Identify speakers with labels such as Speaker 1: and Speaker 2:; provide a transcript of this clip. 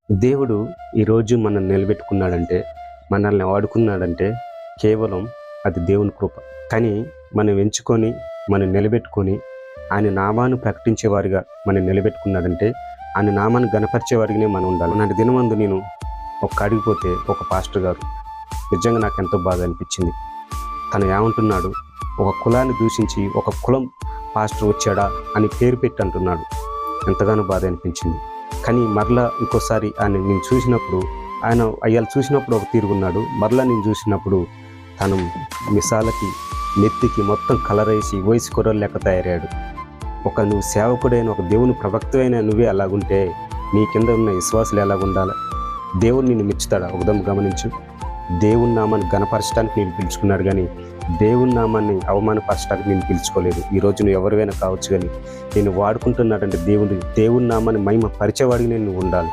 Speaker 1: దేవుడు ఈరోజు మనల్ని నిలబెట్టుకున్నాడంటే, మనల్ని వాడుకున్నాడంటే కేవలం అది దేవుని కృప. కానీ మనం ఎంచుకొని, మనం నిలబెట్టుకొని, ఆయన నామాన్ని ప్రకటించేవారిగా మనం నిలబెట్టుకున్నాడంటే, ఆయన నామాన్ని గణపరిచేవారిగానే మనం ఉండాలి. నాటి దినమందు నేను అడిగిపోతే ఒక పాస్టర్ గారు నిజంగా నాకు ఎంతో బాధ అనిపించింది. తను ఏమంటున్నాడు, ఒక కులాన్ని దూషించి ఒక కులం పాస్టర్ వచ్చాడా అని పేరు పెట్టి అంటున్నాడు. ఎంతగానో బాధ అనిపించింది. కానీ మరలా ఇంకోసారి నేను చూసినప్పుడు ఆయన అయ్యాలు చూసినప్పుడు ఒక తీరుగున్నాడు. మరలా నేను చూసినప్పుడు తను మిసాలకి నెత్తికి మొత్తం కలర్ వేసి వయసు కొర్రలు లెక్క తయారయ్యాడు. నువ్వు సేవకుడైన ఒక దేవుని ప్రవక్తైన నువ్వే అలాగుంటే నీ కింద ఉన్న విశ్వాసులు ఎలాగుండాలి? దేవుడు నిన్ను మెచ్చుతాడా? ఒకదం గమనించు. దేవుని నామాన్ని గణపరచడానికి నేను పిలుచుకున్నాడు, కానీ దేవుని నామాన్ని అవమానపరచడానికి నేను పిలుచుకోలేదు. ఈరోజు నువ్వు ఎవరివైనా కావచ్చు, కానీ నేను వాడుకుంటున్నాడంటే దేవుని నామాన్ని మహిమ పరిచేవాడికి నేను ఉండాలి.